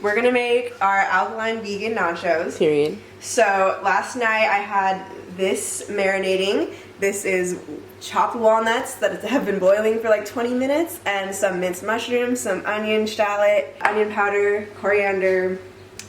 we're gonna make our alkaline vegan nachos. Period. So last night I had this marinating. This is chopped walnuts that have been boiling for like 20 minutes and some minced mushrooms, some onion, shallot, onion powder, coriander,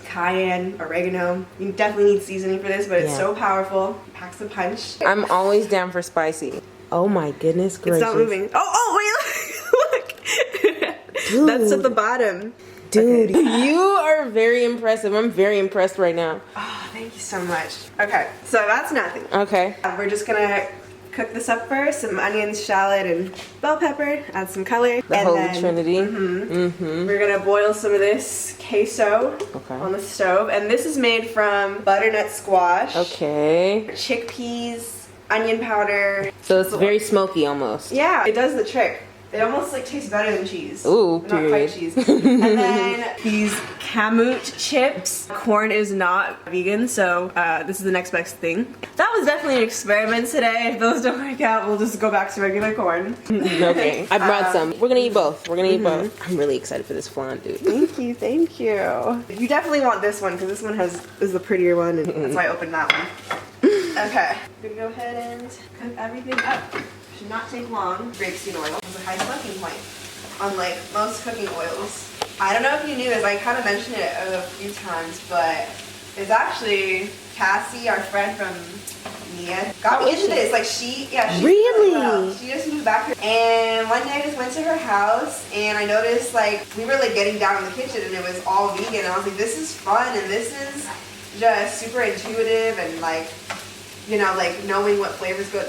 cayenne, oregano. You definitely need seasoning for this, but it's so powerful. Packs a punch. I'm always down for spicy. Oh my goodness gracious. It's not moving. Oh, wait, look. Dude. That's at the bottom. Dude, Okay. you are very impressive. I'm very impressed right now. Oh, thank you so much. Okay, so that's nothing. Okay. We're just gonna cook this up first. Some onions, shallot, and bell pepper. Add some color. The Holy Trinity. We're gonna boil some of this queso on the stove. And this is made from butternut squash. Okay. Chickpeas, onion powder. So it's very smoky almost. Yeah, it does the trick. It almost like tastes better than cheese. Ooh, not quite cheese. And then these kamut chips. Corn is not vegan, so this is the next best thing. That was definitely an experiment today. If those don't work out, we'll just go back to regular corn. Okay, I brought some. We're gonna eat both. We're gonna eat both. I'm really excited for this flan, dude. Thank you, thank you. You definitely want this one because this one is the prettier one, and that's why I opened that one. Okay, I'm gonna go ahead and cook everything up. Should not take long. Grapeseed oil has a high smoking point, unlike most cooking oils. I don't know if you knew this, I kind of mentioned it a few times, but it's actually Cassie, our friend from Mia, got me into this. Like she really? Well. She just moved back here, and one day I just went to her house, and I noticed like we were like getting down in the kitchen, and it was all vegan, and I was like, this is fun, and this is just super intuitive, and like, you know, like knowing what flavors go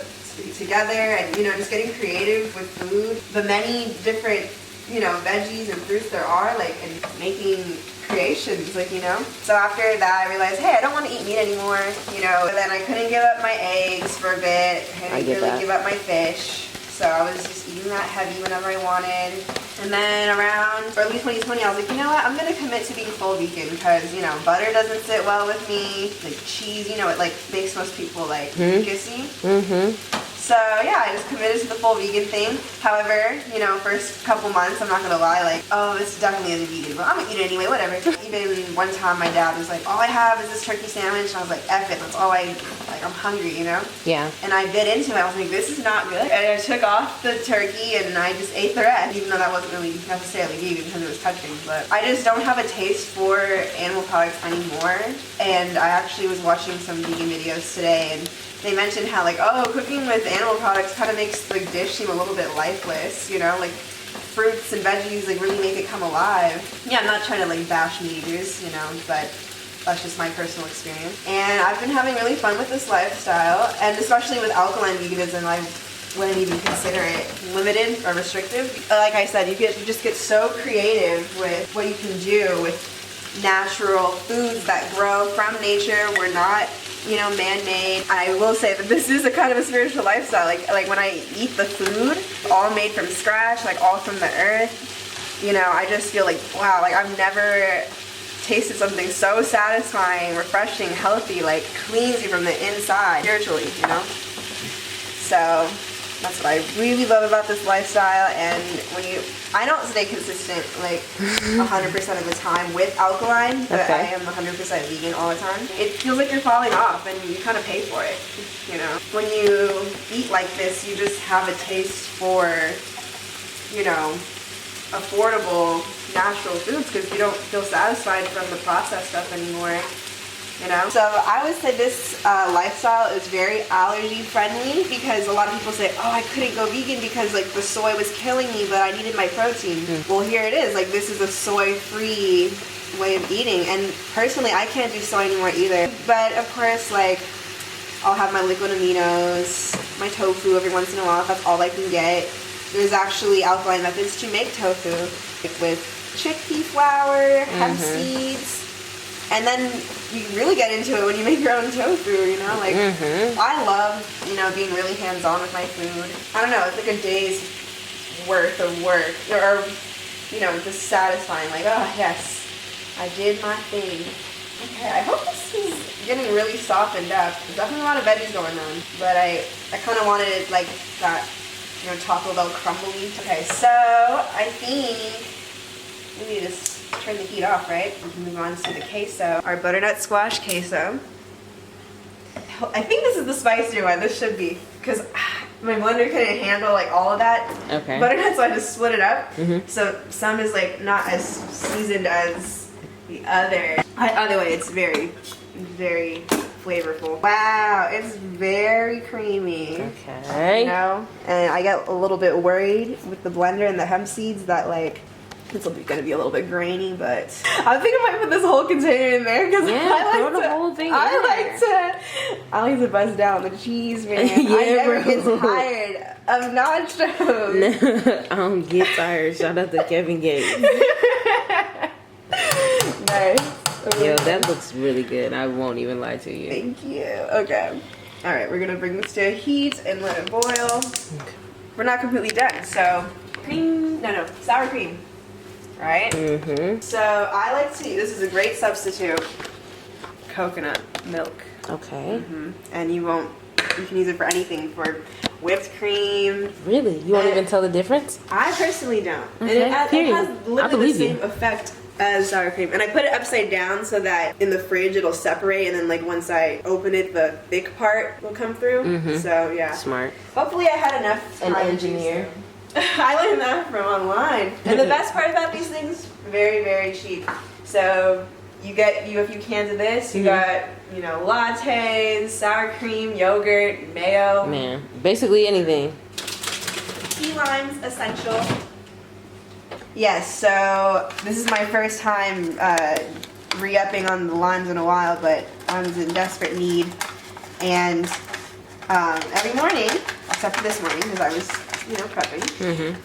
together, and you know, just getting creative with food, the many different, you know, veggies and fruits there are, like, and making creations, like, you know. So after that I realized, hey, I don't want to eat meat anymore, you know. But then I couldn't give up my eggs for a bit, I couldn't really give up my fish, so I was just eating that heavy whenever I wanted. And then around early 2020 I was like, you know what, I'm gonna commit to being full vegan, because, you know, butter doesn't sit well with me, like cheese, you know, it like makes most people like kissy. So yeah, I just committed to the full vegan thing. However, you know, first couple months, I'm not gonna lie, like, oh, this definitely isn't vegan, but I'm gonna eat it anyway, whatever. Even one time my dad was like, all I have is this turkey sandwich, and I was like, F it, that's all I, like, I'm hungry, you know? Yeah. And I bit into it, I was like, this is not good. And I took off the turkey and I just ate the rest, even though that wasn't really necessarily vegan because it was touching. But I just don't have a taste for animal products anymore. And I actually was watching some vegan videos today, and they mentioned how, like, oh, cooking with animal products kind of makes the dish seem a little bit lifeless, you know, like fruits and veggies like really make it come alive. Yeah, I'm not trying to like bash meat eaters, you know, but that's just my personal experience. And I've been having really fun with this lifestyle, and especially with alkaline veganism, I wouldn't even consider it limited or restrictive. Like I said, you just get so creative with what you can do with natural foods that grow from nature. We're not, you know, man-made. I will say that this is a kind of a spiritual lifestyle. Like when I eat the food, all made from scratch, like all from the earth, you know, I just feel like, wow, like I've never tasted something so satisfying, refreshing, healthy, like cleans you from the inside, spiritually, you know? So that's what I really love about this lifestyle. And when I don't stay consistent like 100% of the time with alkaline, but I am 100% vegan all the time. It feels like you're falling off, and you kind of pay for it, you know? When you eat like this, you just have a taste for, you know, affordable, natural foods, because you don't feel satisfied from the processed stuff anymore. You know? So I would say this lifestyle is very allergy friendly, because a lot of people say, oh, I couldn't go vegan because like the soy was killing me, but I needed my protein. Well, here it is. Like, this is a soy-free way of eating, and personally I can't do soy anymore either. But of course, like, I'll have my liquid aminos, my tofu every once in a while if that's all I can get. There's actually alkaline methods to make tofu, like with chickpea flour, hemp seeds. And then you really get into it when you make your own tofu, you know? Like, I love, you know, being really hands-on with my food. I don't know, it's like a day's worth of work. Or, you know, just satisfying. Like, oh, yes, I did my thing. Okay, I hope this is getting really softened up. There's definitely a lot of veggies going on. But I kind of wanted it like that, you know, Taco Bell crumbly. Okay, so I think we need to turn the heat off, right? We can move on to the queso. Our butternut squash queso. I think this is the spicier one. This should be, because my blender couldn't handle like all of that butternut, so I just split it up. So some is like not as seasoned as the other. Either way, it's very, very flavorful. Wow, it's very creamy. Okay. You know, and I get a little bit worried with the blender and the hemp seeds that like this will be gonna be a little bit grainy, but I think I might put this whole container in there because I like the whole thing. I like to buzz down the cheese, man. Yeah, I never bro. get tired of nachos. I don't get tired. Shout out to Kevin Gates. Nice. Yo, that looks really good. I won't even lie to you. Thank you. Okay. All right, we're gonna bring this to a heat and let it boil. Okay. We're not completely done, so sour cream. Right? So I like to, this is a great substitute, coconut milk. Okay. And you can use it for anything, for whipped cream. Really? You won't even tell the difference? I personally don't. Okay, And it has literally the same you. effect as sour cream. And I put it upside down so that in the fridge it'll separate, and then like once I open it, the thick part will come through. So yeah. Smart. Hopefully I had enough time. An engineer. I learned that from online. And the best part about these things, very, very cheap. So you get a few cans of this, you got, you know, lattes, sour cream, yogurt, mayo. Man, basically anything. Key limes essential. Yes, so this is my first time re-upping on the limes in a while, but I was in desperate need. And every morning, except for this morning, because I was, you know, prepping,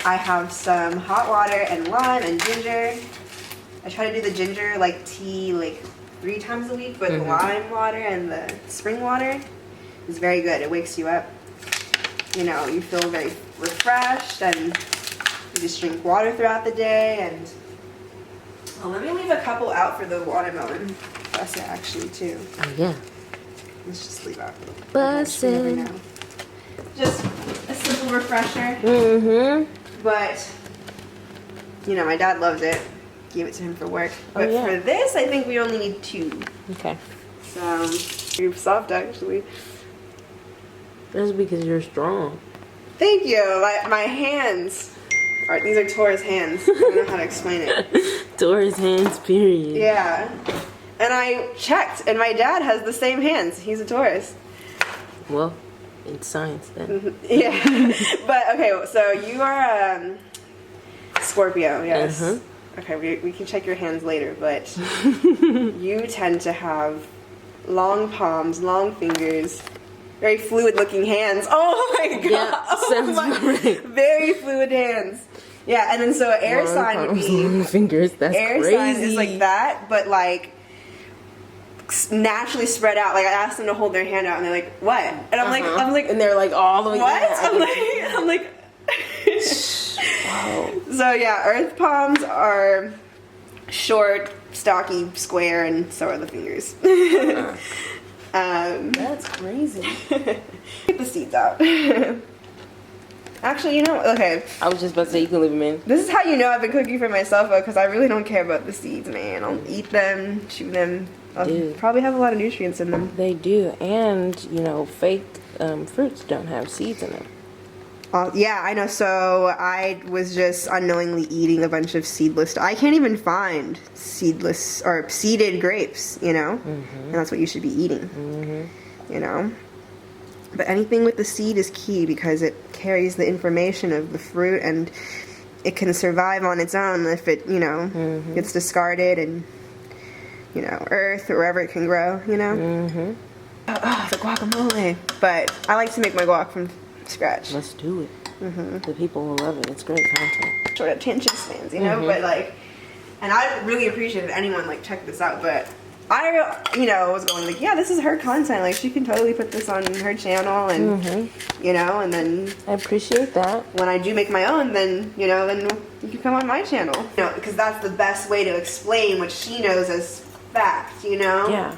I have some hot water and lime and ginger. I try to do the ginger like tea like 3 times a week, but the lime water and the spring water is very good. It wakes you up. You know, you feel very refreshed, and you just drink water throughout the day. And let me leave a couple out for the watermelon. That's it actually too. Oh yeah. Let's just leave out. Bussin'. Just a simple refresher. But you know, my dad loves it. Gave it to him for work. But for this, I think we only need 2. Okay. So you're soft actually. That's because you're strong. Thank you. My hands. These are Taurus hands. I don't know how to explain it. Taurus hands, period. Yeah. And I checked, and my dad has the same hands. He's a Taurus. Well, it's science then. Yeah. But okay, so you are Scorpio, yes. Okay, we can check your hands later, but you tend to have long palms, long fingers, very fluid looking hands. Oh my god. Yeah, sounds right. Very fluid hands. Yeah, and then so air long sign would palms, be long fingers. That's air crazy. sign is like that, but like naturally spread out. Like I asked them to hold their hand out, and they're like, "What?" And I'm like, and they're like all the way. "What?" Yeah, I'm like. Wow. So yeah, earth palms are short, stocky, square, and so are the fingers. That's crazy. Get the seeds out. Actually, you know, okay. I was just about to say you can leave them in. This is how you know I've been cooking for myself, because I really don't care about the seeds, man. I'll eat them, chew them. I'll probably have a lot of nutrients in them. They do, and you know, fake fruits don't have seeds in them. Yeah, I know. So I was just unknowingly eating a bunch of seedless. I can't even find seedless or seeded grapes, you know? And that's what you should be eating, you know? But anything with the seed is key, because it carries the information of the fruit, and it can survive on its own if it, you know, gets discarded and, you know, earth or wherever it can grow, you know? Oh, the guacamole. But I like to make my guac from scratch. Let's do it. The people will love it. It's great content. Short attention spans, you know? But like, and I really appreciate if anyone like check this out, but I, you know, was going like, yeah, this is her content. Like, she can totally put this on her channel, and you know, and then I appreciate that. when I do make my own, then you know, then you can come on my channel. You know, because that's the best way to explain what she knows as fact. You know. Yeah.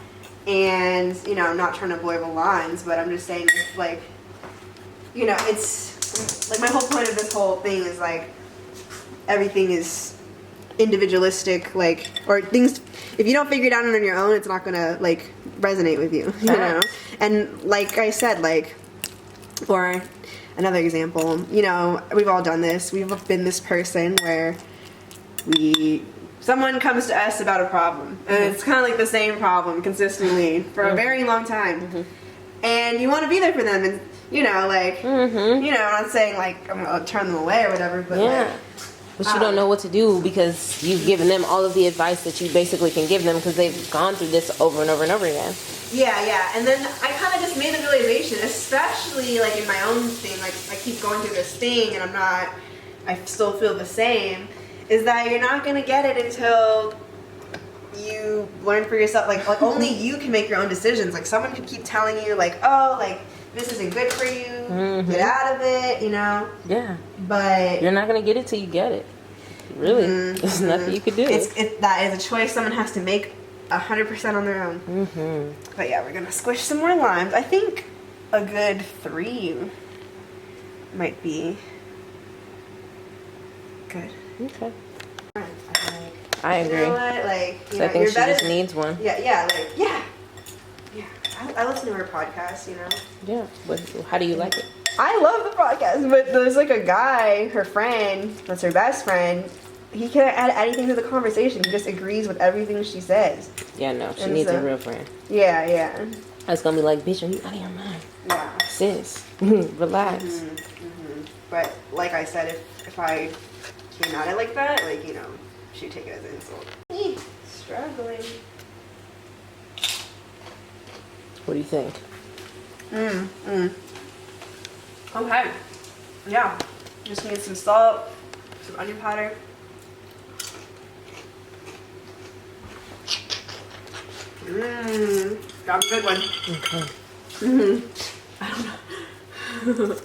And you know, I'm not trying to blur the lines, but I'm just saying, like, you know, it's like my whole point of this whole thing is like everything is individualistic, like, or things, if you don't figure it out on your own, it's not gonna like resonate with you, you know? And like I said, like, or another example, you know, we've all done this. We've been this person where someone comes to us about a problem, and it's kind of like the same problem consistently for a very long time, and you want to be there for them, and you know, like, you know, I'm not saying like I'm gonna turn them away or whatever, but like, but you don't know what to do because you've given them all of the advice that you basically can give them because they've gone through this over and over and over again. Yeah, and then I kind of just made the realization, especially like in my own thing, like I keep going through this thing and I still feel the same, is that you're not gonna get it until you learn for yourself, like only you can make your own decisions. Like someone could keep telling you like, oh, like this isn't good for you, get out of it, you know? Yeah. But you're not gonna get it till you get it. Really, there's nothing you could do. That is a choice someone has to make 100% on their own. But yeah, we're gonna squish some more limes. I think a good 3 might be good. Okay. I agree. You know what? Like, you so know, I think she better, just needs one. Yeah. I listen to her podcast, you know. Yeah, but how do you like it? I love the podcast, but there's like a guy, her friend, that's her best friend. He can't add anything to the conversation. He just agrees with everything she says. Yeah, no, she needs a real friend. Yeah. That's gonna be like, bitch, are you out of your mind? Yeah. Sis, relax. But like I said, if I came at it like that, like, you know, she'd take it as an insult. Struggling. What do you think? Okay. Yeah. Just need some salt, some onion powder. Got a good one. Okay. I don't know.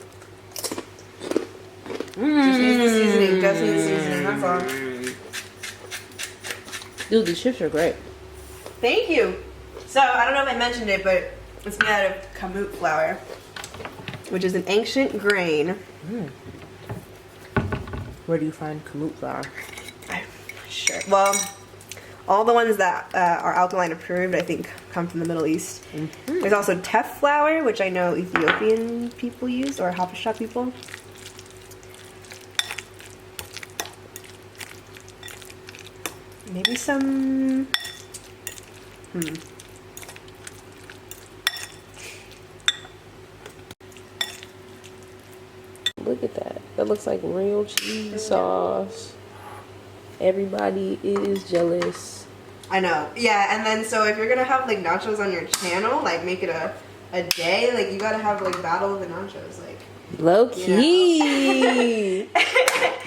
Just needs the seasoning. Just needs seasoning. That's all. Dude, the chips are great. Thank you. So, I don't know if I mentioned it, but it's made out of kamut flour, which is an ancient grain. Where do you find kamut flour? I'm not sure. Well, all the ones that are alkaline approved, I think, come from the Middle East. There's also teff flour, which I know Ethiopian people use, or Habesha people. Maybe some... Look at that. That looks like real cheese sauce. Everybody is jealous. I know. Yeah, and then so if you're gonna have like nachos on your channel, like make it a day, like you gotta have like battle of the nachos, like low key. You know?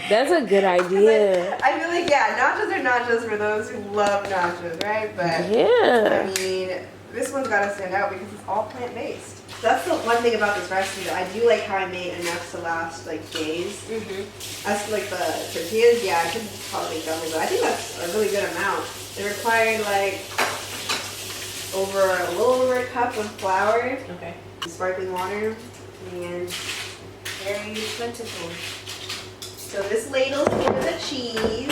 That's a good idea. I feel like nachos are nachos for those who love nachos, right? But yeah, I mean, this one's gotta stand out because it's all plant-based. That's the one thing about this recipe that I do like how I made enough to last like days. As for like the tortillas, I could probably make double, but I think that's a really good amount. It required like a little over a cup of flour, sparkling water, and very plentiful. So this ladle's for the cheese.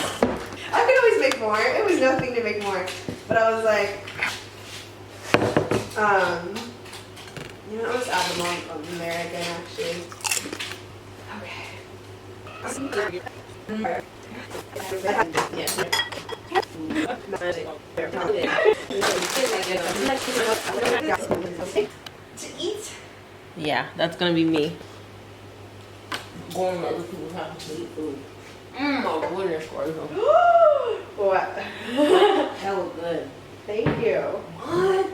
I could always make more. It was nothing to make more, but I was like, you know, let's add them all in there again, actually. To eat? Yeah, that's gonna be me. Going to other people's house to eat food. My goodness, What? Hella good. Thank you. What?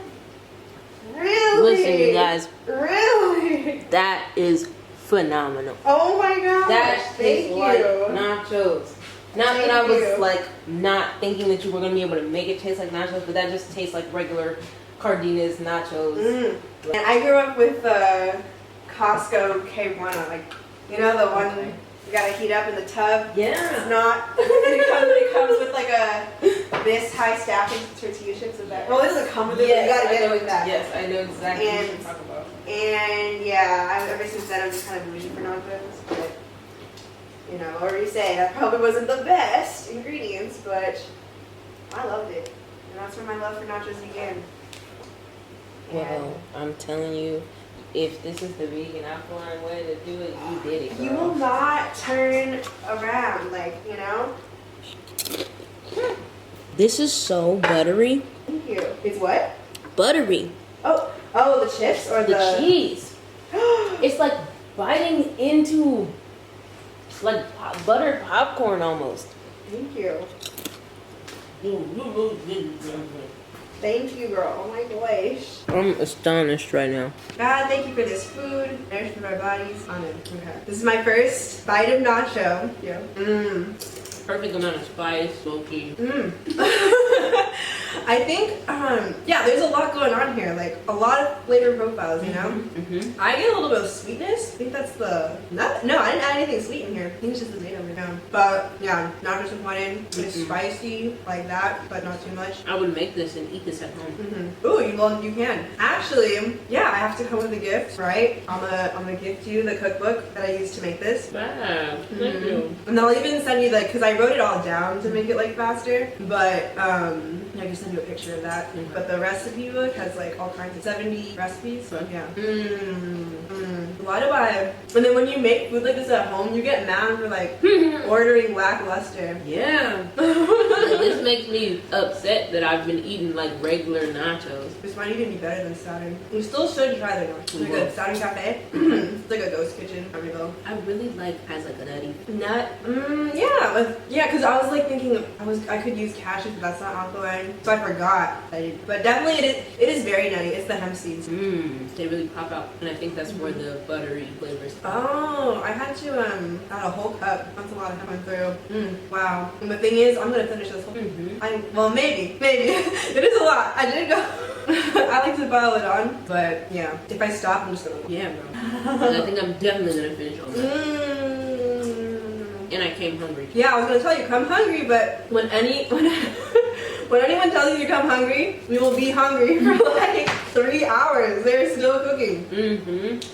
Really? Listen, you guys. Really? That is phenomenal. Oh my gosh. That tastes like nachos. Not that I was like not thinking that you were gonna be able to make it taste like nachos, but that just tastes like regular Cardenas nachos. And I grew up with Costco K1, like, you know, the one you gotta heat up in the tub. Yeah. It's not. It comes with like this high stacking tortilla chips with that. Well, it doesn't come with it. Yes, but you gotta get it with that. Yes, I know exactly what you're talking about. And yeah, ever since then I'm just kind of bougie for nachos, but You know, what were you saying? That probably wasn't the best ingredients, but I loved it. And that's where my love for nachos began. Well, I'm telling you, if this is the vegan alkaline way to do it, you did it, girl. You will not turn around, like, you know? This is so buttery. Thank you. It's what? Buttery. Oh, the chips or The cheese. It's like biting into like buttered popcorn almost. Thank you. Thank you, girl. Oh my gosh. I'm astonished right now. God, thank you for this food. Nourishing our bodies. Okay. This is my first bite of nacho. Yeah. Perfect amount of spice, smoky. I think, yeah, there's a lot going on here. Like, a lot of flavor profiles, you know? I get a little bit of sweetness. I think that's the... No, I didn't add anything sweet in here. I think it's just the tomato right now. But, yeah, not disappointed. It's spicy, like that, but not too much. I would make this and eat this at home. Ooh, you can. Actually, yeah, I have to come with a gift, right? I'm gonna gift you the cookbook that I used to make this. Wow, thank you. And I'll even send you because I wrote it all down to make it like faster, but I can send you a picture of that. But the recipe book has like all kinds of 70 recipes. So yeah. Why do I? And then when you make food like this at home, you get mad for like ordering lackluster. Yeah. This makes me upset that I've been eating like regular nachos. This might even be better than Saturn. You still should try the like a Saturn Cafe. It's like a ghost kitchen. I really has like a nutty nut. Yeah, because I was like thinking I could use cashews, but that's not alkaline, so I forgot. But definitely it is very nutty. It's the hemp seeds. They really pop out, and I think that's where the buttery flavors. Oh, I had to add a whole cup. That's a lot of hemp went through. Wow. And the thing is, I'm gonna finish this whole. Well, maybe it is a lot. I did go. I like to pile it on, but yeah, if I stop, I'm just gonna. Yeah, bro. I think I'm definitely gonna finish all that. And I came hungry. Yeah, I was gonna tell you, come hungry, but when anyone tells you to come hungry, we will be hungry for like 3 hours. They're still cooking.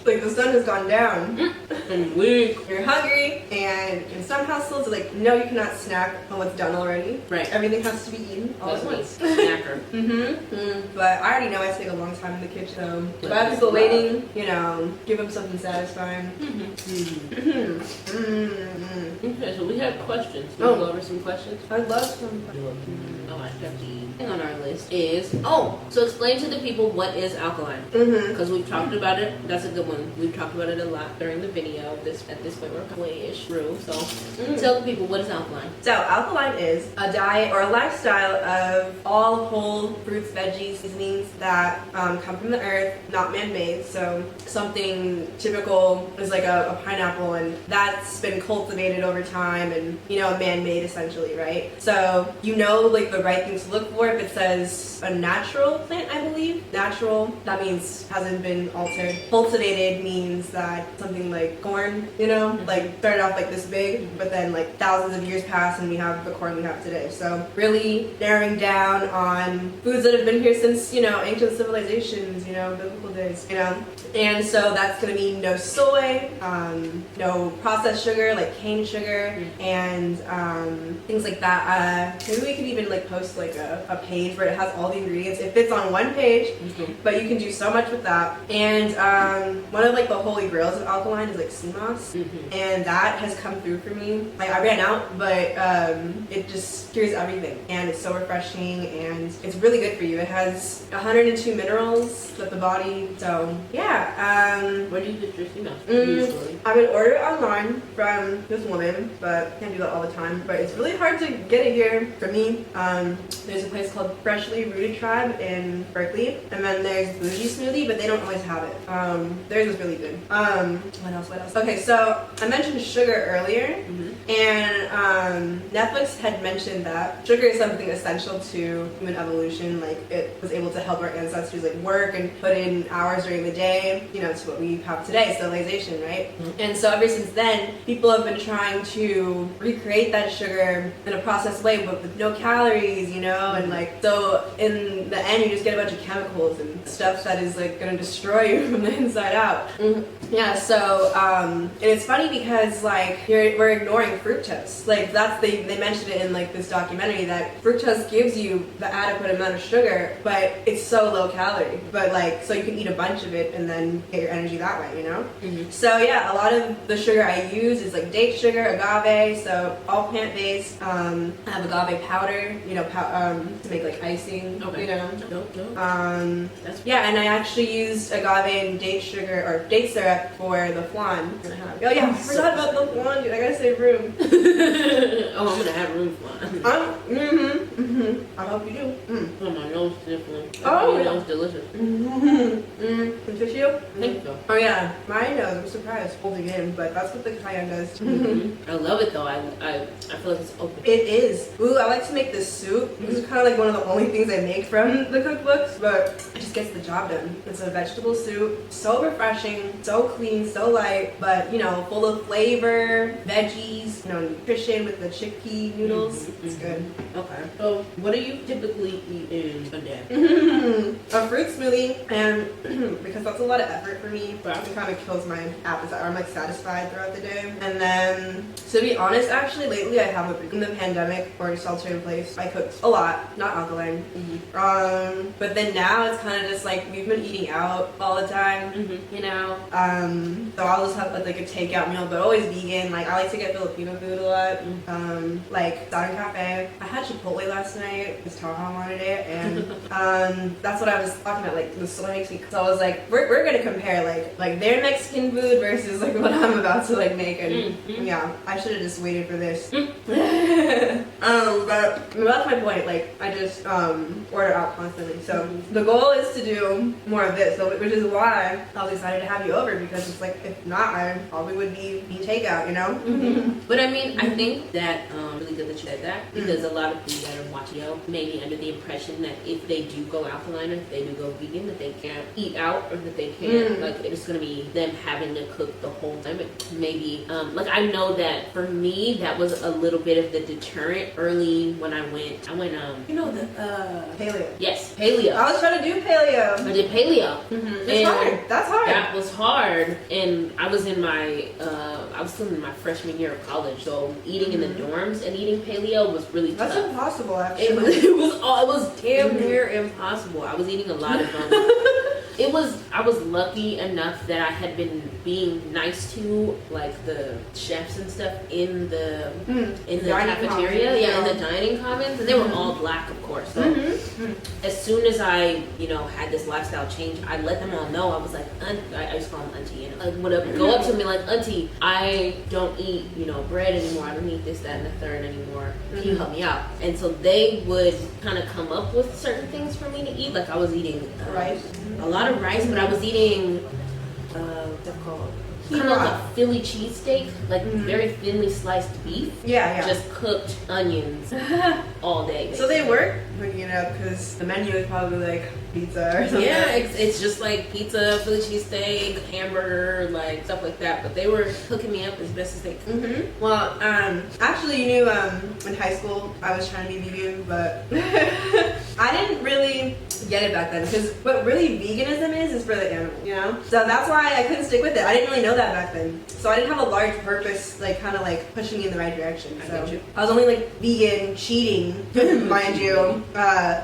Like the sun has gone down. I'm weak. You're hungry, and in some households, like, no, you cannot snack on what's done already. Right. Everything has to be eaten all at once. Snacker. But I already know I take a long time in the kitchen. So if I have people waiting, you know, give them something satisfying. Okay, so we have questions. Can we go over some questions? I'd love some. Oh, I got the thing on our list is so explain to the people what is alkaline, because we've talked about it. That's a good one. We've talked about it a lot during the video. At this point we're halfway-ish through, so tell the people what is alkaline. So alkaline is a diet or a lifestyle of all whole fruits, veggies, seasonings that come from the earth, not man-made. So something typical is like a pineapple, and that's been cultivated over time, and you know, man-made essentially, right? So you know, like the right things to look for. If it says a natural plant, I believe. Natural, that means hasn't been altered. Cultivated means that something like corn, you know, like started off like this big, but then like thousands of years pass and we have the corn we have today. So really narrowing down on foods that have been here since, you know, ancient civilizations, you know, biblical days, you know. And so that's gonna mean no soy, no processed sugar like cane sugar, and things like that. Maybe we could even like post like a page where it has all the ingredients. It fits on one page, but you can do so much with that. And one of like the holy grails of alkaline is like sea moss, and that has come through for me. Like I ran out, but it just cures everything, and it's so refreshing, and it's really good for you. It has 102 minerals that the body. So yeah. Where do you get your sea moss? I would order it online from this woman, but can't do that all the time. But it's really hard to get it here for me. There's a place called Freshly Rooted Tribe in Berkeley, and then there's Bougie Smoothie, but they don't always have it. Theirs is really good. What else? Okay, so I mentioned sugar earlier. And Netflix had mentioned that sugar is something essential to human evolution. Like it was able to help our ancestors like work and put in hours during the day, you know, to what we have today, civilization, right? And so ever since then, people have been trying to recreate that sugar in a processed way, but with no calories, you know, and like, so in the end, you just get a bunch of chemicals and stuff that is like gonna destroy you from the inside out. Yeah, so, and it's funny because like, we're ignoring fructose. Like that's, they mentioned it in like this documentary that fructose gives you the adequate amount of sugar, but it's so low calorie. But like, so you can eat a bunch of it and then get your energy that way, you know? So yeah, a lot of the sugar I use is like date sugar, agave, so all plant-based. I have agave powder, you know, to make like icing, you know? Yeah, and I actually used agave and date sugar, or date syrup for the flan. Oh yeah, I forgot about the flan, dude. I gotta save room. Oh, I'm gonna have room flan. I hope you do. Oh, my nose is different. Oh, my nose delicious. Some tissue? Thank you. Oh yeah, my nose, I'm surprised, holding in, but that's what the cayenne does. I love it though. I feel like it's open. It is. Ooh, I like to make this soup. This is kind of like one of the only things I make from the cookbooks, but it just gets the job done. It's a vegetable soup, so refreshing, so clean, so light, but you know, full of flavor, veggies, you know, nutrition with the chickpea noodles. It's good. Okay. So, what do you typically eat in a day? A fruit smoothie, and because that's a lot of effort for me, but it kind of kills my appetite. I'm like satisfied throughout the day. And then, to be honest, actually lately I haven't. In the pandemic or shelter in place, I cooked a lot, not alkaline. But then now it's kind of just like we've been eating out all the time, you know. So I'll just have like a takeout meal, but always vegan. Like I like to get Filipino food a lot. Like Southern Cafe. I had Chipotle last night. Miss Taha wanted it, and that's what I was talking about. Like this makes me. So I was like, we're gonna compare like their Mexican food versus like what I'm about to like make, and yeah, I should have just waited for this. But that's my point. Like I just order out constantly. So the goal is to do more of this. So which is why I was excited to have you over, because it's like if not, I probably would be takeout, you know. But I mean, I think that really good that you said that, because a lot of people that are watching maybe under the impression that if they do go alkaline or if they do go vegan, that they can't eat out or that they can't like it's gonna be them having to cook the whole time. Maybe like I know that for me that was a little bit of the deterrent early when I went you know the paleo. Yes, paleo. I was trying to do paleo. I did paleo. It's hard. That's hard. That was hard, and I was in my I was still in my freshman year of college, so eating in the dorms and eating paleo was really tough. That's impossible, actually. It was damn near impossible. I was eating a lot of I was lucky enough that I had been being nice to like the chefs and stuff in the cafeteria, in the dining commons, and they were all black, of course. So as soon as I, you know, had this lifestyle change, I let them all know. I was like, I used to call them auntie, you know, like would go up to me like, auntie, I don't eat, you know, bread anymore. I don't eat this, that, and the third anymore. Can you help me out? And so they would kind of come up with certain things for me to eat. Like I was eating rice. A lot of rice, but I was eating what's that called? Kind of like a Philly cheesesteak, like very thinly sliced beef. Yeah. Just cooked onions all day. Basically. So they were hooking it up because the menu is probably like pizza or something. Yeah, it's just like pizza, Philly cheesesteak, hamburger, like stuff like that. But they were hooking me up as best as they could. Well, actually, you knew in high school I was trying to be vegan, but I didn't really get it back then, because what really veganism is for the animal, you know? So that's why I couldn't stick with it. I didn't really know that back then. So I didn't have a large purpose, like kind of like pushing me in the right direction. So I was only like vegan, cheating, mind you,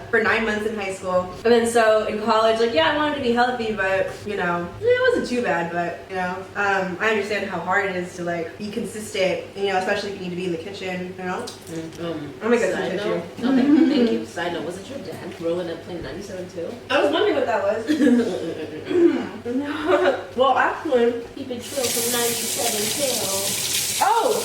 for 9 months in high school. And then so in college, like, yeah, I wanted to be healthy, but, you know, it wasn't too bad, but, you know, I understand how hard it is to like be consistent, you know, especially if you need to be in the kitchen, you know? I'm gonna get some tissue. Okay, thank you. Side note, wasn't your dad rolling up playing 97 too? I was wondering what that was. Well, actually, keep it chill from 97 till. Oh!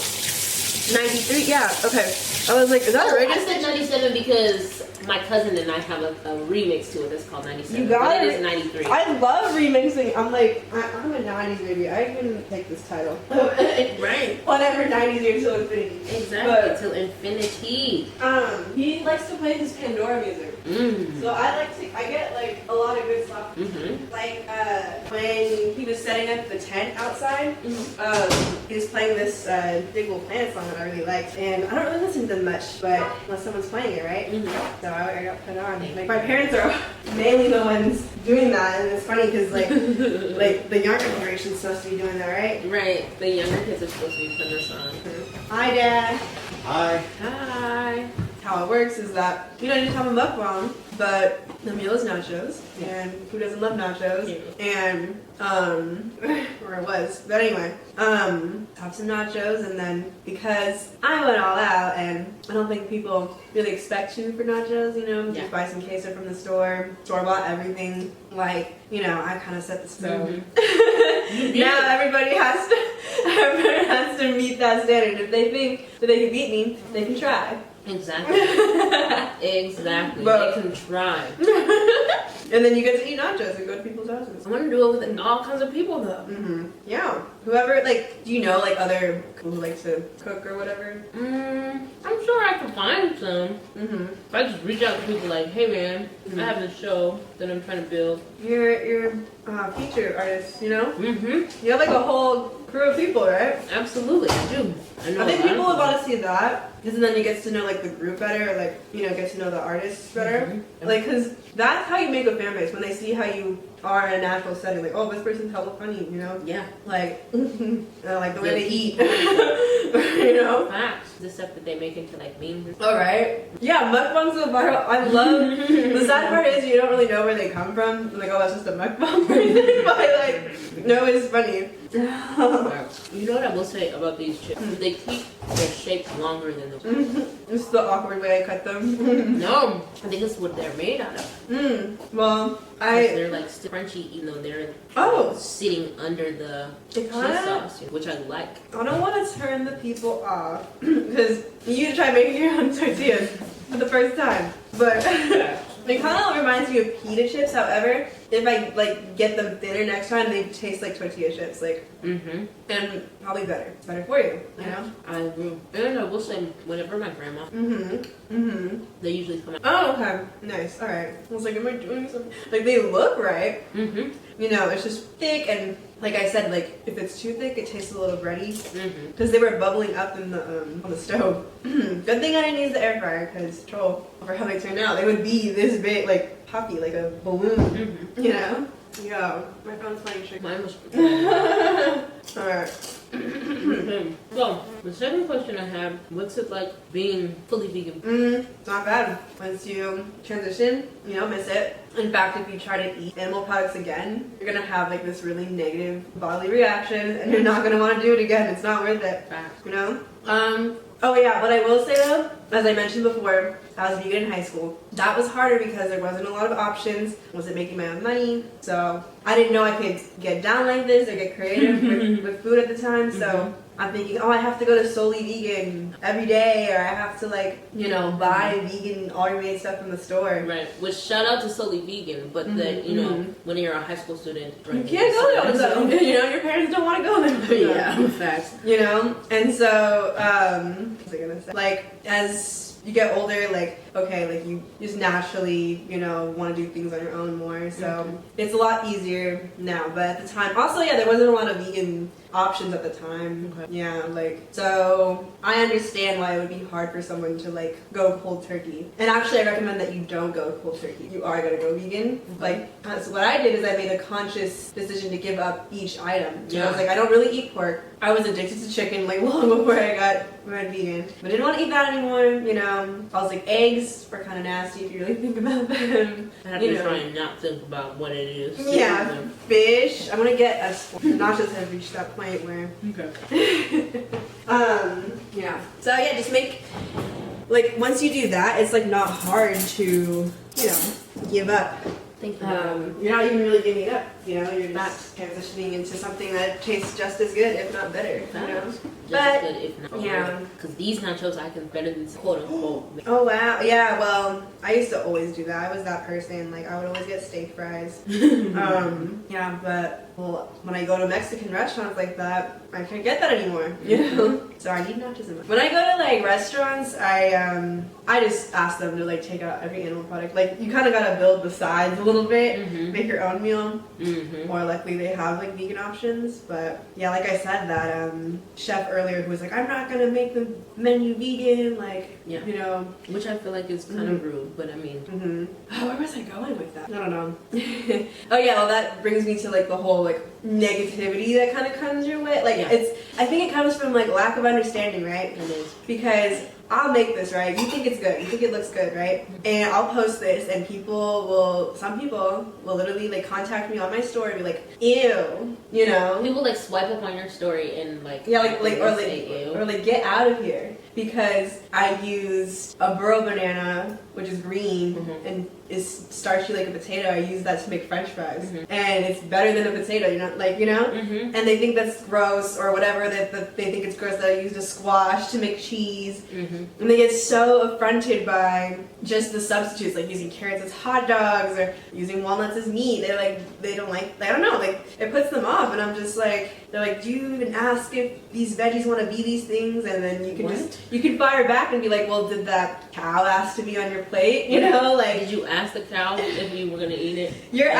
93, yeah, okay. I was like, is that right? I said 97 because My cousin and I have a remix to it that's called 97. You got but it. It is 93. I love remixing. I'm like, I'm a 90s baby. I can take this title. Right. Whatever 90s years till infinity. Exactly. Till infinity. He likes to play his Pandora music. So I get like a lot of good stuff. Like when he was setting up the tent outside, he was playing this Big Little Planet song that I really liked. And I don't really listen to them much, but unless someone's playing it, right? So I got put on. Like my parents are mainly the ones doing that, and it's funny because like the younger generation's supposed to be doing that, right? Right. The younger kids are supposed to be putting this on. Hi, Dad. Hi. Hi. How it works is that you just have a mukbang, but the meal is nachos, and who doesn't love nachos? And or it was, but anyway, have some nachos, and then because I went all out, and I don't think people really expect you for nachos, just buy some queso from the store bought everything, like I kind of set the stone. Now everybody has to meet that standard. If they think that they can beat me, they can try. Exactly. Exactly. But- they can try. And then you get to eat nachos and go to people's houses. I want to do it with all kinds of people though. Yeah. Whoever, do you know, other people who like to cook or whatever? I'm sure I can find some. If I just reach out to people like, hey man, I have this show that I'm trying to build. You're feature artist, You have a whole crew of people, right? Absolutely, I do. I think people would want to see that. Because then you get to know the group better, or get to know the artists better. Because that's how you make a fan base, when they see how you are in a natural setting. Oh, this person's hella funny, Yeah. Like the way they eat. Facts. The stuff that they make into memes. Alright. Yeah, mukbangs go viral. I love the sad part is you don't really know where they come from. Oh, that's just a mukbang person. But no, it's funny. You know what I will say about these chips? They keep their shape longer than the It's the awkward way I cut them. No, I think it's what they're made out of. Well, they're still crunchy even though they're sitting under the cheese sauce, which I like. I don't want to turn the people off because you try making your own tortillas for the first time, but it kind of reminds me of pita chips. However, if I get them thinner next time, they taste like tortilla chips, and probably better. It's better for you, I agree. And I will say, whenever my grandma, they usually come out. Oh, okay, nice. All right. I was like, am I doing something? They look right. It's just thick, and like I said, if it's too thick, it tastes a little bready because they were bubbling up in the on the stove. Good thing I didn't use the air fryer because for how they turned out, they would be this big, puffy, like a balloon. Yeah, my phone's playing trick. Mine was. Alright. So, the second question I have, what's it like being fully vegan? It's not bad. Once you transition, you don't miss it. In fact, if you try to eat animal products again, you're gonna have this really negative bodily reaction, and you're not gonna want to do it again. It's not worth it. Oh yeah, what I will say though, as I mentioned before, I was vegan in high school. That was harder because there wasn't a lot of options. I wasn't making my own money, so I didn't know I could get down like this or get creative with food at the time. So I'm thinking, I have to go to solely vegan every day, or I have to buy vegan all-you-made stuff from the store. Right. Which shout out to solely vegan, but when you're a high school student, you can't go there all the time. Your parents don't want to go there. Yeah, facts. And so what was I gonna say? As you get older, you just naturally, want to do things on your own more. So it's a lot easier now. But at the time, also, there wasn't a lot of vegan options at the time. Okay. Yeah, so I understand why it would be hard for someone to go cold turkey. And actually, I recommend that you don't go cold turkey. You are gonna go vegan. So what I did is I made a conscious decision to give up each item. So I was I don't really eat pork. I was addicted to chicken long before I went vegan. But I didn't want to eat that anymore, I was eggs were kind of nasty if you really think about them. I have to try and not think about what it is. Yeah, fish. I'm gonna get Nachos have reached that point where. Okay. Yeah. So yeah, just make once you do that, it's not hard to give up. Thank you. You're not even really giving it up, you know, you're just transitioning into something that tastes just as good, if not better, you know? Just as good, if not better. Because these nachos I can better than quote unquote. Oh wow, yeah, well, I used to always do that. I was that person, like I would always get steak fries. Yeah, but well, when I go to Mexican restaurants like that, I can't get that anymore, you know? So I need nachos in my. When I go to like restaurants, I just ask them to like take out every animal product. Like you kind of gotta build the sides a little bit, make your own meal. Or luckily they have like vegan options. But yeah, like I said, that chef earlier who was like, I'm not gonna make the menu vegan, like you know, which I feel like is kind of rude, but I mean, oh, where was I going with that? I don't know. Oh yeah, well that brings me to like the whole like negativity that kind of comes your way. Like I think it comes from like lack of understanding, right? It is. Because I'll make this, right? You think it's good. You think it looks good, right? And I'll post this and some people will literally like contact me on my story and be like, ew, you know? People like swipe up on your story and like, or get out of here. Because I used a burro banana, which is green and is starchy like a potato. I use that to make French fries, and it's better than a potato. You know, like you know. And they think that's gross or whatever. That they think it's gross that I used a squash to make cheese, and they get so affronted by just the substitutes, like using carrots as hot dogs or using walnuts as meat. They're like, they don't like. I don't know. Like it puts them off, and I'm just like, they're like, do you even ask if these veggies want to be these things? And then you can you can fire back and be like, well, did that cow ask to be on your plate? You know, like did you ask the cow if you were gonna eat it? You're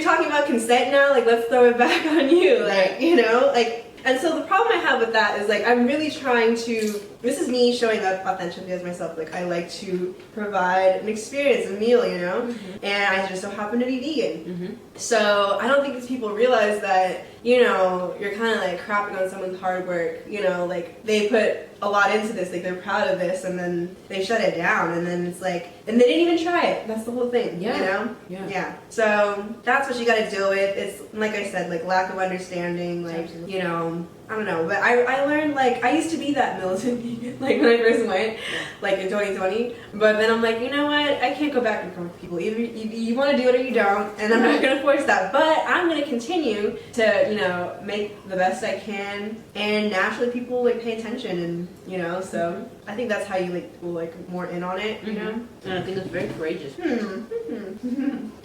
talking about consent now. Like let's throw it back on you. Like you know, like. And so the problem I have with that is like I'm really trying to. This is me showing up authentically as myself. Like I like to provide an experience, a meal, you know, and I just so happen to be vegan. So I don't think these people realize that, you know, you're kind of like crapping on someone's hard work. You know, like they put a lot into this, like they're proud of this, and then they shut it down, and then it's like, and they didn't even try it. That's the whole thing. You know? Yeah. So that's what you got to deal with. It's like I said, like lack of understanding, like you know. I don't know, but I learned, like, I used to be that militant vegan, like, when I first went, like, in 2020, but then I'm like, you know what, I can't go back and forth with people. Either you want to do it or you don't, and I'm not going to force that, but I'm going to continue to, you know, make the best I can, and naturally people, like, pay attention, and, you know, so I think that's how you, like, will, like, more in on it, you know? And I think it's very courageous to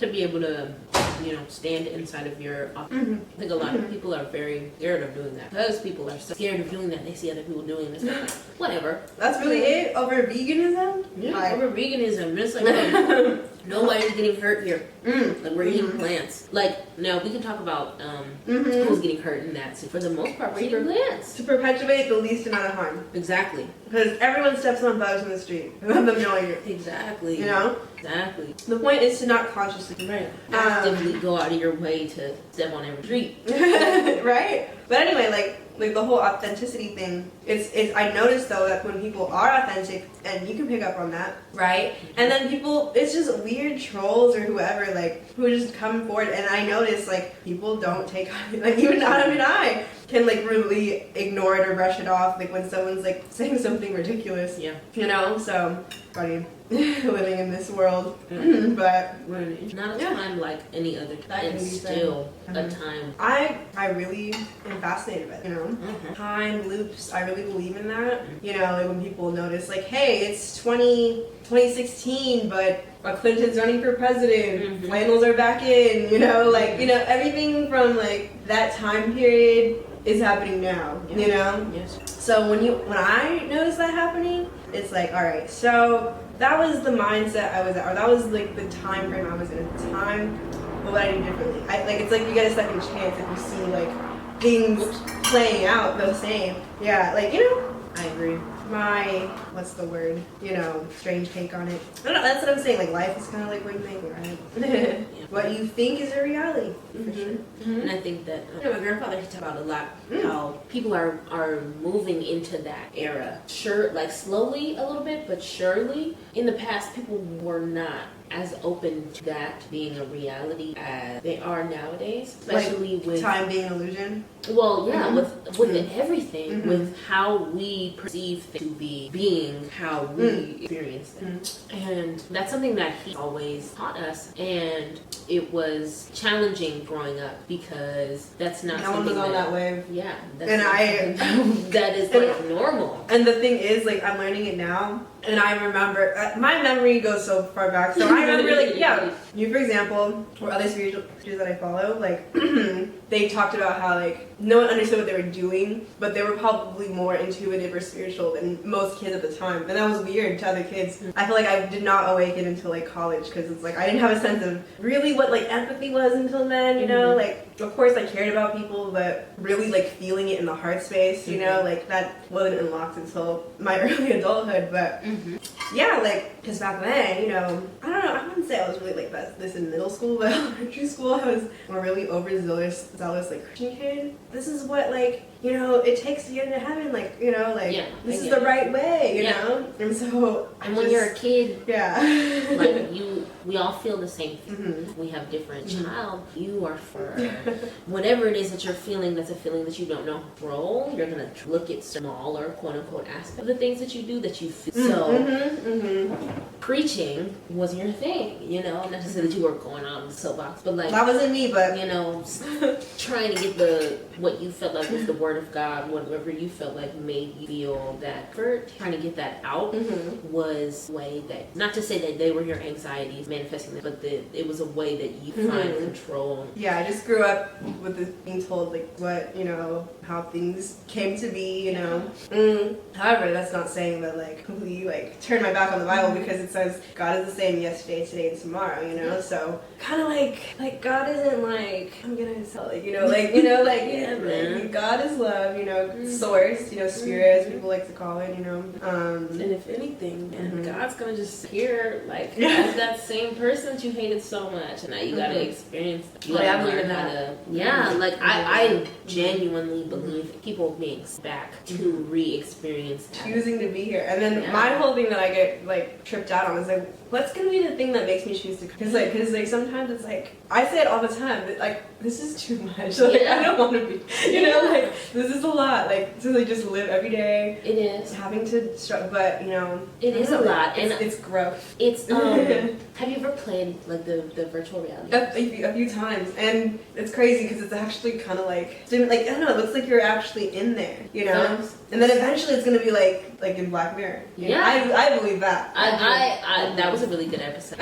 be able to, you know, stand inside of your office. I think a lot of people are very scared of doing that. Because people are so scared of doing that, they see other people doing this. Like, whatever. That's really it? Over veganism? Yeah, over veganism. Just like, nobody's getting hurt here. Like, we're eating plants. Like, now we can talk about who's getting hurt in that. So for the most part, we're eating plants. To perpetuate the least amount of harm. Exactly. Because everyone steps on bugs in the street without them knowing it. Exactly. You know? Exactly. The point is to not consciously actively go out of your way to step on every street. Right? But anyway, like the whole authenticity thing, it's I noticed though that when people are authentic, and you can pick up on that, right? And then people, it's just weird trolls or whoever, like, who just come forward, and I notice, like, people don't take, like, even Adam and I can, like, really ignore it or brush it off, like, when someone's, like, saying something ridiculous. Yeah. You know? So, funny. Living in this world. But not a time like any other. That is still a time. I really am fascinated with it, you know? Time loops, I really believe in that. You know, like when people notice, like, hey, it's 2016, but Clinton's running for president, flannels are back in, you know, like, you know, everything from, like, that time period is happening now, you know? Yes. So when I notice that happening, it's like, all right, so that was the mindset I was at, or that was like the time frame I was in at the time. What would I do differently? It's like you get a second chance if you see like things playing out the same. Yeah, like, you know, I agree. My, what's the word? You know, strange take on it. I don't know, that's what I'm saying. Like, life is kind of like what you think, right? What you think is a reality. For sure. And I think that, you know, my grandfather talked about a lot how people are moving into that era. Sure, like slowly a little bit, but surely. In the past, people were not as open to that being a reality as they are nowadays, especially like with time being an illusion. Well, yeah, with everything, with how we perceive to be being how we experience them. And that's something that he always taught us, and it was challenging growing up because that's not no one something was on that wave. Yeah, that's And that is like normal. And the thing is, like, I'm learning it now, and I remember my memory goes so far back. So I remember, like, you for example, or other spiritual teachers that I follow, like, they talked about how like no one understood what they were doing, but they were probably more intuitive or spiritual than most kids at the time, and that was weird to other kids. I feel like I did not awaken until like college, because it's like I didn't have a sense of really what like empathy was until then, you know. Like, of course I cared about people, but really like feeling it in the heart space, you know, like that wasn't unlocked until my early adulthood. But yeah, like, because back then, you know, I don't know, I wouldn't say I was really like this in middle school, but elementary school I was a really overzealous like Christian kid. This is what, like, you know, it takes to get into heaven, like, you know, like, this is the right way, you know? And so when you're a kid, like, we all feel the same thing. We have different child. You are for whatever it is that you're feeling, that's a feeling that you don't know role. You're going to look at smaller, quote-unquote, aspects of the things that you do that you feel. So, preaching was your thing, you know? Not to say that you were going on the soapbox, but like... That wasn't me, but... You know, trying to get what you felt like was the word of God, whatever you felt like made you feel that effort, trying to get that out was a way that, not to say that they were your anxieties manifesting them, but it was a way that you find control. Yeah, I just grew up with this being told, like, what, you know, how things came to be, you know. However, that's not saying that, like, completely, like, turn my back on the Bible, because it says God is the same yesterday, today, and tomorrow, you know. So kind of like God isn't like, I'm gonna sell it, you know, like, you know, like, like, God is love, you know, source, you know, spirit, as people like to call it, you know. And if anything, man, God's gonna just hear, like, as that same person that you hated so much, and now you gotta experience, you gotta learn how to, like, I genuinely believe people being back to re-experience that. Choosing to be here. And then my whole thing that I get, like, tripped out on is, like, what's gonna be the thing that makes me choose to come? Because like sometimes it's like, I say it all the time, that, like, this is too much. Like, I don't want to be, you know, like, this is a lot. Like, to like just live every day. It is. Having to struggle, but, you know. It is a lot. And it's growth. It's, have you ever played, like, the virtual reality? A few times. And it's crazy because it's actually kind of like, I don't know, it looks like you're actually in there, you know? And then eventually it's going to be like in Black Mirror. Yeah. I believe that. That was a really good episode.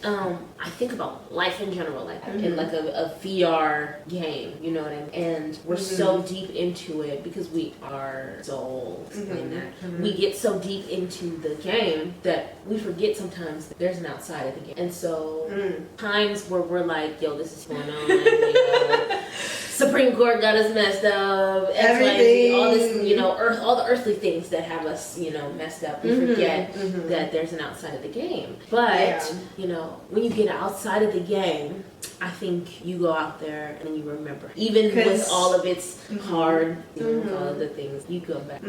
And I think about life in general, like in like a VR game, you know what I mean? And we're so deep into it because we are souls in that. We get so deep into the game that we forget sometimes that there's an outside of the game. And so times where we're like, yo, this is going on, you know, Supreme Court got us messed up, everything, all this, you know, all the earthly things that have us, you know, messed up. We forget that there's an outside of the game. But, you know, when you get outside of the game, I think you go out there and you remember. Even with all of its hard, you know, all of the things, you go back.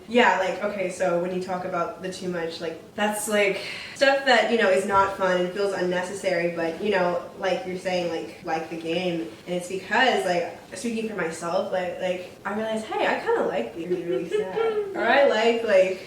Yeah, like, okay, so when you talk about the too much, like, that's like stuff that, you know, is not fun and feels unnecessary, but, you know, like you're saying, like the game. And it's because, like, speaking for myself, like I realized, hey, I kind of like being really sad. Or I like,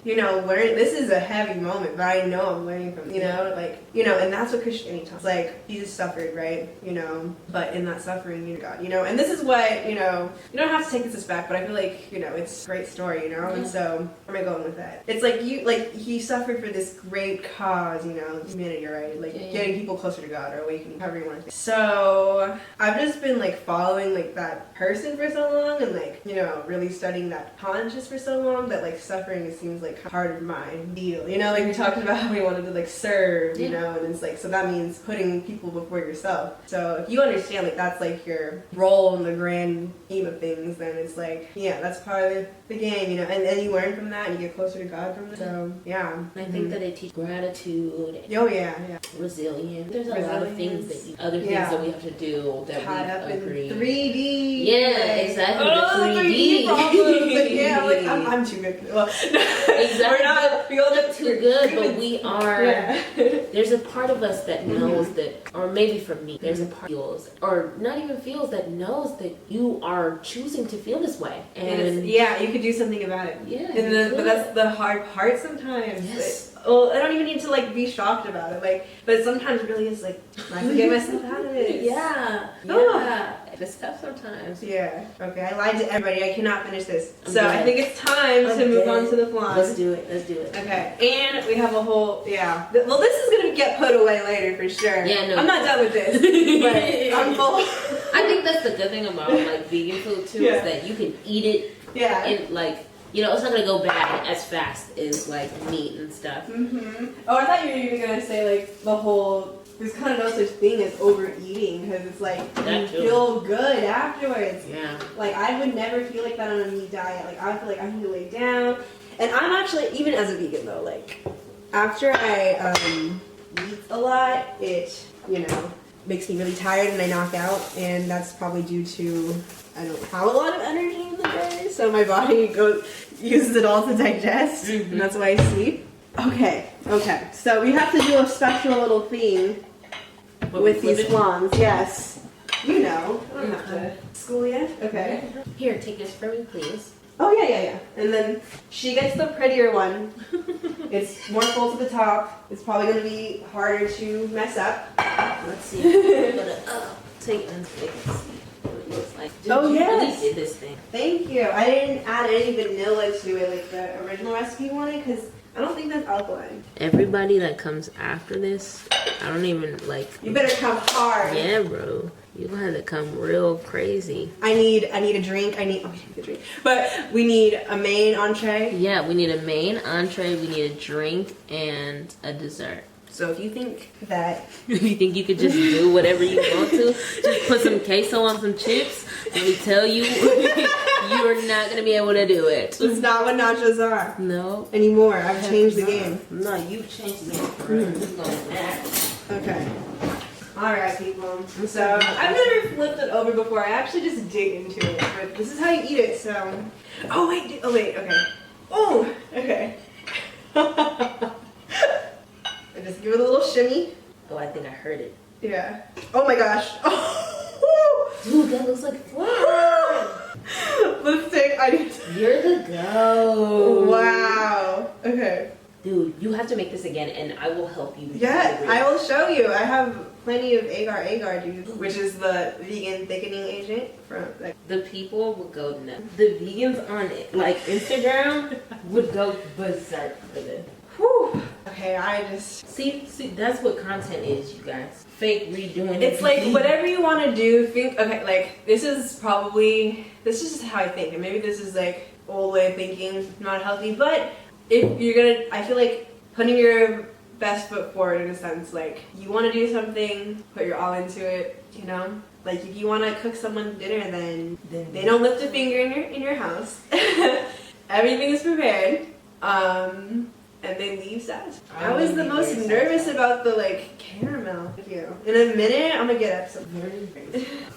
you know, this is a heavy moment, but I know I'm learning from, you know, like, you know, and that's what Christianity talks. Like, Jesus suffered, right? You know, but in that suffering, you know, God, you know, and this is what, you know, you don't have to take this as back, but I feel like, you know, it's a great story, you know, and so, where am I going with that? It's like, he suffered for this great cause, you know, humanity, right? Like, getting people closer to God or awakening, however you want to say. So, I've just been, like, following, like, that person for so long, and, like, you know, really studying that conscious for so long, that, like, suffering, it seems like part of my deal, you know, like we talked about how we wanted to like serve, you know, and it's like, so that means putting people before yourself. So if you understand like that's like your role in the grand scheme of things, then it's like, yeah, that's part of the game, you know, and then you learn from that and you get closer to God from that. So yeah, I think that it teaches gratitude. Oh yeah, resilience. There's a lot of things that things that we have to do that caught up in agree. 3D. Yeah, exactly. Oh, 3D problems. Like, yeah, like I'm too good. Well, exactly. We're not, we all look too good, but we are. Yeah. There's a part of us that knows that, or maybe for me, there's a part feels, or not even feels, that knows that you are choosing to feel this way, and yeah, you could do something about it. Yeah, but that's the hard part sometimes. Yes. Well, I don't even need to like be shocked about it. Like, but sometimes it really is like I have to get myself out of it. Yeah. Oh. Yeah. It's tough sometimes. Yeah. Okay, I lied to everybody. I cannot finish this. I'm So dead. I think it's time to move on to the flan. Let's do it. Let's do it. Okay, and we have a whole, well, this is gonna get put away later for sure. Yeah, no. I'm not done with this, but I'm full. I think that's the good thing about like vegan food too, is that you can eat it. Yeah. And like, you know, it's not gonna go bad as fast as like meat and stuff. Oh, I thought you were even gonna say like the whole. There's kind of no such thing as overeating because it's like you feel good afterwards. Yeah. Like I would never feel like that on a meat diet. Like I would feel like I need to lay down. And I'm actually, even as a vegan though, like after I eat a lot, it, you know, makes me really tired and I knock out. And that's probably due to I don't have a lot of energy in the day, so my body uses it all to digest, and that's why I sleep. Okay, so we have to do a special little thing with these flans. Yes, you know, I don't have to school yet. Okay. Here, take this for me, please. Oh yeah. And then she gets the prettier one. It's more full to the top. It's probably gonna be harder to mess up. Let's see. I'm gonna take it and see what it looks like. Oh, You yes. really did this thing. Thank you. I didn't add any vanilla to it like the original recipe wanted because I don't think that's alkaline. Everybody that comes after this, I don't even like. You better come hard. Yeah, bro. You gonna have to come real crazy. I need a drink. We need a drink. But we need a main entree. Yeah, we need a main entree, we need a drink, and a dessert. So if you think that You think you could just do whatever you want to? Just put some queso on some chips? Let me tell you, you are not gonna be able to do it. it's not what nachos are No. anymore. I've changed the game. No, you've changed the game. It's going back. Okay. Alright, people. So I've never flipped it over before. I actually just dig into it. But this is how you eat it, so. Oh wait, okay. Oh, okay. I just give it a little shimmy. Oh, I think I heard it. Yeah. Oh my gosh. Oh. Dude, that looks like flan. Let's take. You're the go. Wow. Okay. Dude, you have to make this again, and I will help you. Yeah, I will show you. I have plenty of agar, dude, which is the vegan thickening agent from. Like, The people would go nuts. The vegans on it, like Instagram, would go berserk for this. whew. Okay, I just. See, that's what content is, you guys. Fake redoing. It's like whatever you want to do. Think. Okay, like this is just how I think, and maybe this is like old way of thinking, not healthy, but. If you're gonna, I feel like putting your best foot forward in a sense, like you want to do something, put your all into it, you know? Like if you want to cook someone dinner, then they don't lift a finger in your house. Everything is prepared, and they leave satisfied. I was the most nervous about the like caramel. Thank you. In a minute, I'm gonna get up some.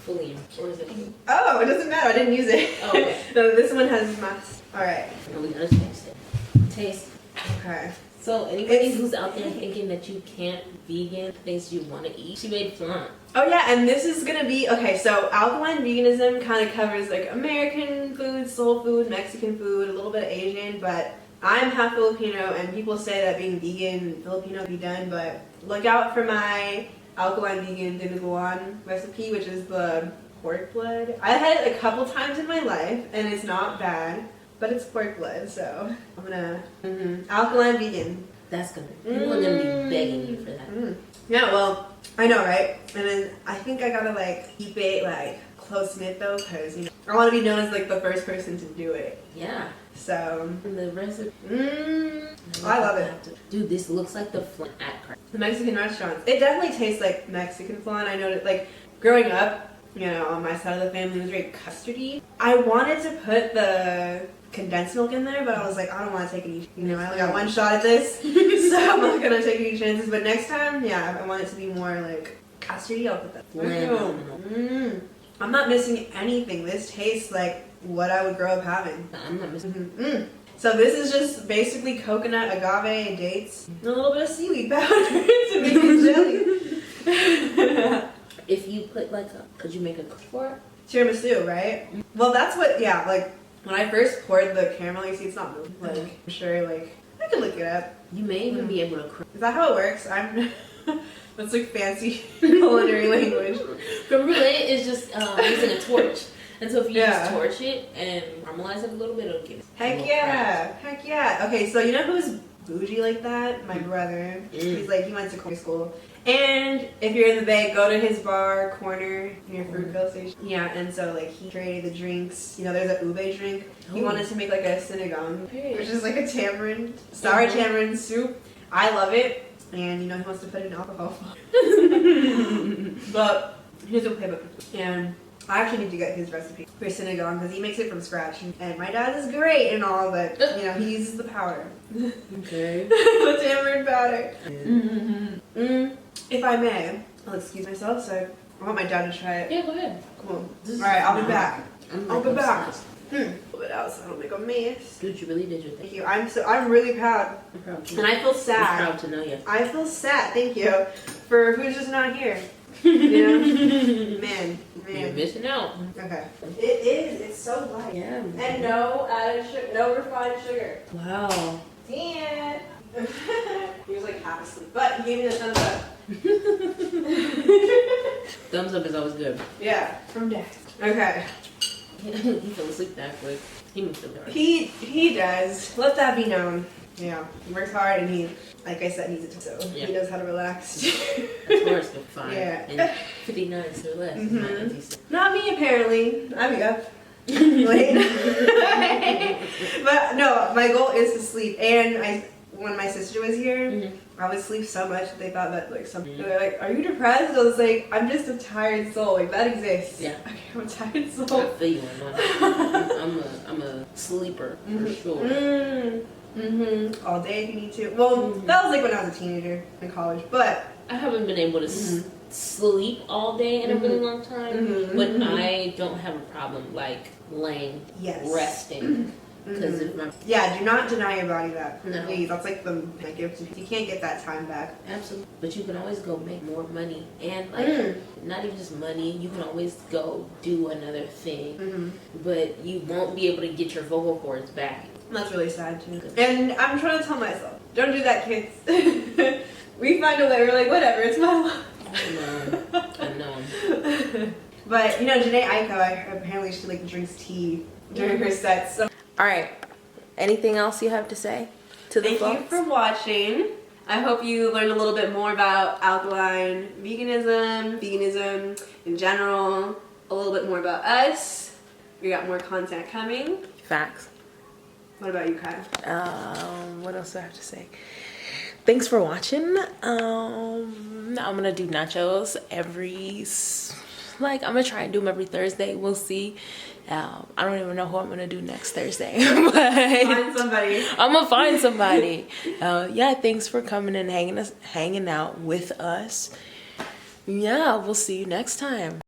Fully. Or is it? Oh, it doesn't matter. I didn't use it. Oh, okay. No, this one has must. All right. No, we gotta taste it. Taste. Okay. So anybody who's out there thinking that you can't vegan things you want to eat, she made flan. Oh yeah, and this is gonna be, okay, so alkaline veganism kind of covers like American food, soul food, Mexican food, a little bit of Asian, but I'm half Filipino and people say that being vegan, Filipino be done, but look out for my alkaline vegan dinuguan recipe, which is the pork blood. I had it a couple times in my life and it's not bad. But it's pork blood, so I'm gonna alkaline vegan. That's gonna. People are gonna be begging you for that. Yeah, well, I know, right? And then I think I gotta like keep it like close knit though, cause you know I want to be known as like the first person to do it. Yeah. So the recipe. I love it. Dude, this looks like the flan at Cracker. The Mexican restaurants. It definitely tastes like Mexican flan. I know that like growing up, you know, on my side of the family it was very custardy. I wanted to put the condensed milk in there, but I was like, I don't want to take any, you know, I only got one shot at this, so I'm not gonna take any chances. But next time, yeah, I want it to be more like custardy. I'll put that. I'm not missing anything. This tastes like what I would grow up having. I'm not missing. So this is just basically coconut, agave, and dates, and a little bit of seaweed powder to make it jelly. If you put like could you make a for it? Tiramisu, right? Well, that's what, yeah, like, when I first poured the caramel, you see it's not moving. Like, I'm sure, like, I can look it up. You may even be able to Is that how it works? I'm, that's like fancy culinary language. Creme brulee is just using a torch. And so if you Yeah. just torch it and caramelize it a little bit, it'll give it a Heck little yeah, heck yeah. Okay, so you know who's bougie like that? My brother. He's like, he went to school. And if you're in the Bay, go to his bar corner near Fruitville Station. Yeah, and so like he created the drinks. You know, there's a ube drink. He wanted to make like a sinigang, which is like a tamarind, sour tamarind soup. I love it. And you know, he wants to put in alcohol. But here's a pivot. And I actually need to get his recipe for sinigang because he makes it from scratch. And my dad is great and all, but you know, he uses the powder. Okay. The tamarind powder. If I may, I'll excuse myself, so I want my dad to try it. Yeah, go ahead. Cool. Alright, I'll be back. I'll be back. Obsessed. Pull it out so I don't make a mess. Dude, you really did your Thank thing. you. I'm really proud. I'm proud to And I feel I'm sad. proud to know you. I feel sad, thank you, for who's just not here. You know? Man. You're missing out. Okay. It is. It's so light. Yeah. And no added sugar, no refined sugar. Wow. Dad. He was like half asleep, but he gave me the thumbs up. Thumbs up is always good. Yeah, from Dad. Okay. He fell asleep that quick. He must have been. He does. Let that be known. Yeah. He works hard and he, like I said, needs it, so Yeah. he knows how to relax. Of course, but fine. Yeah. And 59 or less. Is not as you said. Not me, apparently. I'd be up late. But no, my goal is to sleep. And when my sister was here, I would sleep so much that they thought that like something. They're like, "Are you depressed?" I was like, "I'm just a tired soul. Like that exists." Yeah. Okay, I'm a tired soul. I feel you on that. I'm a sleeper for sure. All day if you need to. Well, that was like when I was a teenager in college, but I haven't been able to sleep all day in a really long time, but I don't have a problem like laying, resting. Because if my do not deny your body that. No. Please, that's like my gift. You can't get that time back. absolutely, but you can always go make more money and like not even just money. You can always go do another thing, but you won't be able to get your vocal cords back. That's really sad too. And I'm trying to tell myself, don't do that, kids. We find a way. We're like, whatever, it's my life. I know. But you know, Janae Aiko, apparently she like drinks tea during her sets. So. All right. Anything else you have to say to the Thank you for watching. I hope you learned a little bit more about alkaline veganism in general, a little bit more about us. We got more content coming. Facts. What about you, Kai? What else do I have to say? Thanks for watching. I'm gonna do nachos I'm gonna try and do them every Thursday. We'll see. I don't even know who I'm gonna do next Thursday, but Find somebody. I'm gonna find somebody. Yeah, thanks for coming and hanging out with us. Yeah, we'll see you next time.